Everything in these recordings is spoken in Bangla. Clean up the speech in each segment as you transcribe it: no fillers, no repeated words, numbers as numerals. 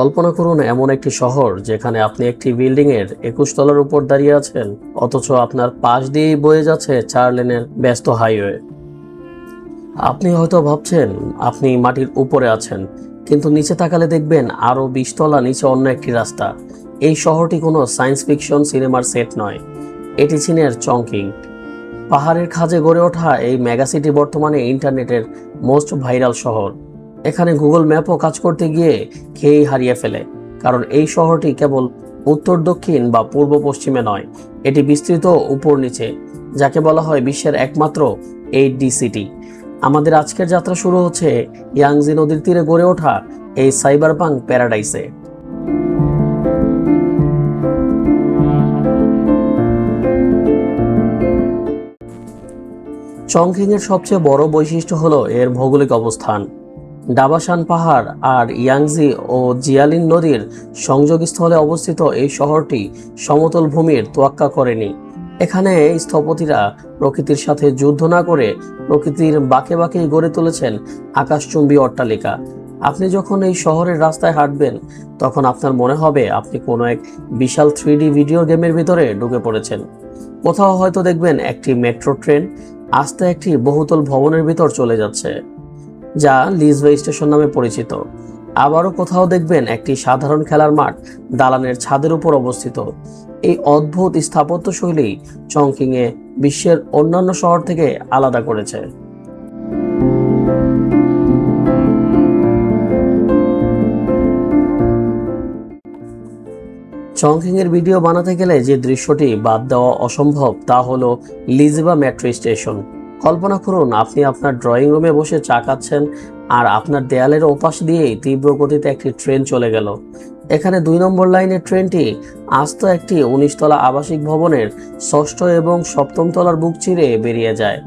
কল্পনা করুন এমন একটি শহর যেখানে আপনি একটি বিল্ডিং এর 21 তলার উপর দাঁড়িয়ে আছেন, অথচ আপনার পাশ দিয়েই বয়ে যাচ্ছে 4 লেনের ব্যস্ত হাইওয়ে। আপনি হয়তো ভাবছেন আপনি মাটির উপরে আছেন, কিন্তু নিচে তাকালে দেখবেন আরো 20 তলা নিচে অন্য একটি রাস্তা। এই শহরটি কোনো সায়েন্স ফিকশন সিনেমার সেট নয়, এটি চীনের চংকিং। পাহাড়ের খাঁজে গড়ে ওঠা এই মেগাসিটি বর্তমানে ইন্টারনেটের মোস্ট ভাইরাল শহর। এখানে গুগল ম্যাপও কাজ করতে গিয়ে খেয়েই হারিয়ে ফেলে, কারণ এই শহরটি কেবল উত্তর দক্ষিণ বা পূর্ব পশ্চিমে নয়, এটি বিস্তৃত উপর নিচে, যাকে বলা হয় বিশ্বের একমাত্র 8D সিটি। আমাদের আজকের যাত্রা শুরু হচ্ছে ইয়াংজি নদীর তীরে গড়ে ওঠা এই সাইবারপাঙ্ক প্যারাডাইসে। চংকিং এর সবচেয়ে বড় বৈশিষ্ট্য হলো এর ভৌগোলিক অবস্থান। ডাবাসান পাহাড় আর ইয়াংজি ও জিয়ালিন নদীর সংযোগস্থলে অবস্থিত এই শহরটি সমতল ভূমির তোয়াক্কা করেনি। এখানে স্থপতিরা প্রকৃতির সাথে যুদ্ধ না করে প্রকৃতির বাঁকে বাঁকেই গড়ে তুলেছেন আকাশচুম্বী অট্টালিকা। আপনি যখন এই শহরের রাস্তায় হাঁটবেন, তখন আপনার মনে হবে আপনি কোনো এক বিশাল 3D ভিডিও গেমের ভিতরে ঢুকে পড়েছেন। কোথাও হয়তো দেখবেন একটি মেট্রো ট্রেন আস্তে একটি বহুতল ভবনের ভিতর চলে যাচ্ছে, যা লিজওয়ে স্টেশন নামে পরিচিত। আবারও কোথাও দেখবেন একটি সাধারণ খেলার মাঠ দালানের ছাদের উপর অবস্থিত। এই অদ্ভুত স্থাপত্যশৈলী চংকিংয়ে বিশ্বের অন্যান্য শহর থেকে আলাদা করেছে। চংকিং এর ভিডিও বানাতে গেলে যে দৃশ্যটি বাদ দেওয়া অসম্ভব তা হলো লিজিবা মেট্রো স্টেশন। কল্পনা করুন আপনি আপনার ড্রয়িং রুমে বসে চা খাচ্ছেন, আর আপনার দেয়ালের ওপাশ দিয়েই তীব্র গতিতে একটি ট্রেন চলে গেল। এখানে 2 নম্বর লাইনের ট্রেনটি আস্ত একটি 19 তলা আবাসিক ভবনের 6ষ্ঠ এবং 7ম তলার বুক চিরে বেরিয়ে যায়।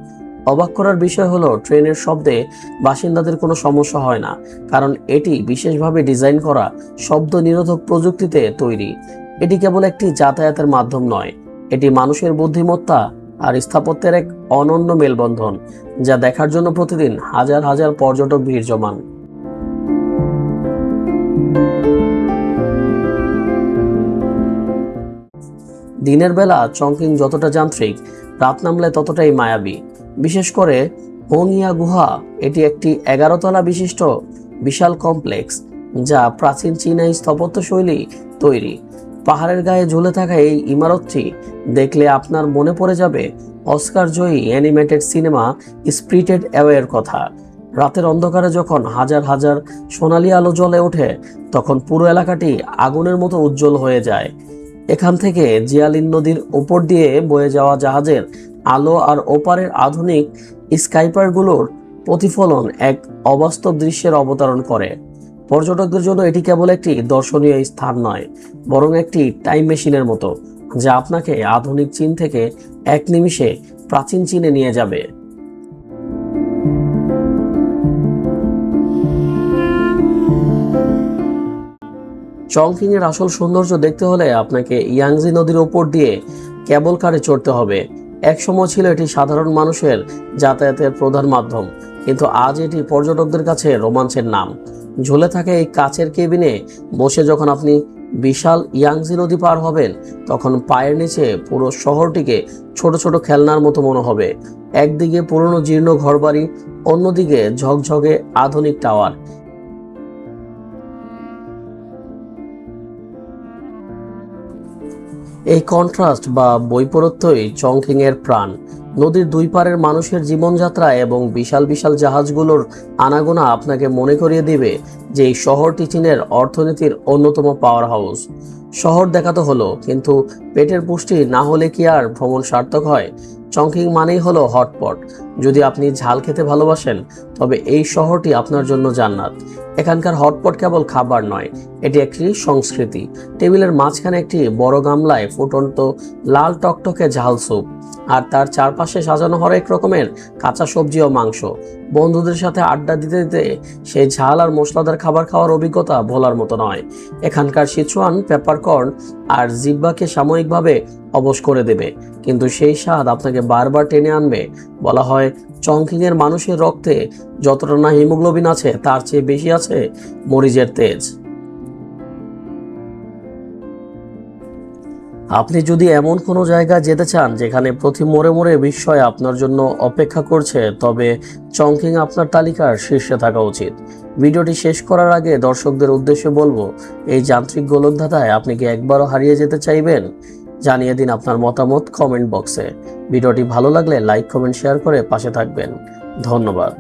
অবাক করার বিষয় হলো ট্রেনের শব্দে বাসিন্দাদের কোনো সমস্যা হয় না, কারণ এটি বিশেষভাবে ডিজাইন করা শব্দ নিরোধক প্রযুক্তিতে তৈরি। এটি কেবল একটি যাতায়াতের মাধ্যম নয়, এটি মানুষের বুদ্ধিমত্তা আর স্থাপত্যের এক অনন্য মেলবন্ধন, যা দেখার জন্য প্রতিদিন হাজার হাজার পর্যটক ভিড় জমান। দিনের বেলা চংকিং যতটা যান্ত্রিক, রাত নামলে ততটাই মায়াবী। বিশেষ করে হোংইয়া গুহা, এটি একটি 11 তলা বিশিষ্ট বিশাল কমপ্লেক্স, যা প্রাচীন চীনা স্থাপত্যশৈলী তৈরি। পাহাড়ের গায়ে ঝুলে থাকা এই ইমারতটি দেখলে আপনার মনে পড়ে যাবে অস্কার জয়ী অ্যানিমেটেড সিনেমা স্পিরিটেড অ্যাওয়ের কথা। রাতের অন্ধকারে যখন হাজার হাজার সোনালী আলো জ্বলে ওঠে, তখন পুরো এলাকাটি আগুনের মতো উজ্জ্বল হয়ে যায়। এখান থেকে জিয়ালিন নদীর উপর দিয়ে বয়ে যাওয়া জাহাজের আলো আর ওপারের আধুনিক স্কাইপারগুলোর প্রতিফলন এক অবাস্তব দৃশ্যের অবতারণ করে। পর্যটকদের জন্য এটি কেবল একটি দর্শনীয় স্থান নয়, বরং একটি টাইম মেশিনের মতো, যা আপনাকে আধুনিক চীন থেকে এক নিমিষে প্রাচীন চীনে নিয়ে যাবে। চংকিং এর আসল সৌন্দর্য দেখতে হলে আপনাকে ইয়াংজি নদীর উপর দিয়ে কেবল কারে চড়তে হবে। একসময় ছিল এটি সাধারণ মানুষের যাতায়াতের প্রধান মাধ্যম, কিন্তু আজ এটি পর্যটকদের কাছে রোমাঞ্চের নাম। ঝুলে থাকে এই কাচের কেবিনে বসে যখন আপনি বিশাল ইয়াংজি নদী পার হবেন, তখন পায়ের নিচে পুরো শহরটিকে ছোট ছোট খেলনার মতো মনে হবে। একদিকে পুরনো জীর্ণ ঘরবাড়ি, অন্যদিকে ঝকঝকে আধুনিক টাওয়ার। এই কন্ট্রাস্ট বা বৈপরীত্যই চংকিং এর প্রাণ। নদীর দুই পারের মানুষের জীবনযাত্রা এবং বিশাল বিশাল জাহাজগুলোর আনাগোনা আপনাকে মনে করিয়ে দিবে যে এই শহরটি চীনের অর্থনীতির অন্যতম পাওয়ার হাউস। শহর দেখাতে হলো, কিন্তু পেটের পুষ্টি না হলে কি আর ভ্রমণ সার্থক হয়? চংকিং মানেই হলো হটপট। যদি আপনি ঝাল খেতে ভালোবাসেন, তবে এই শহরটি আপনার জন্য জান্নাত। এখানকার হটপট কেবল খাবার নয়, এটি একটি সংস্কৃতি। টেবিলের মাঝখানে একটি বড় গামলায় ফুটন্ত লাল টকটকে ঝাল স্যুপ, আর তার চারপাশে সাজানো হরেক রকমের কাঁচা সবজি ও মাংস। বন্ধুদের সাথে আড্ডা দিতে দিতে সেই ঝাল আর মশলাদার খাবার খাওয়ার অভিজ্ঞতা ভোলার মতো নয়। এখানকার সিচুয়ান পেপারকর্ন আর জিহ্বাকে সাময়িকভাবে অবশ করে দেবে, কিন্তু সেই স্বাদ আপনাকে বারবার টেনে আনবে। বলা হয় চংকিং এর মানুষের রক্তে যতটা না হিমোগ্লোবিন আছে, তার চেয়ে বেশি আছে মরিচের তেজ। আপনি যদি এমন কোনো জায়গায় যেতে চান যেখানে প্রতি মোড়ে মোড়ে বিস্ময় আপনার জন্য অপেক্ষা করছে, তবে চংকিং আপনার তালিকার শীর্ষে থাকা উচিত। ভিডিওটি শেষ করার আগে দর্শকদের উদ্দেশ্যে বলবো, এই যান্ত্রিক গোলকধাঁধায় আপনি কি একবারও হারিয়ে যেতে চাইবেন? জানিয়ে দিন আপনার মতামত কমেন্ট বক্সে। ভিডিওটি ভালো লাগলে লাইক, কমেন্ট, শেয়ার করে পাশে থাকবেন। ধন্যবাদ।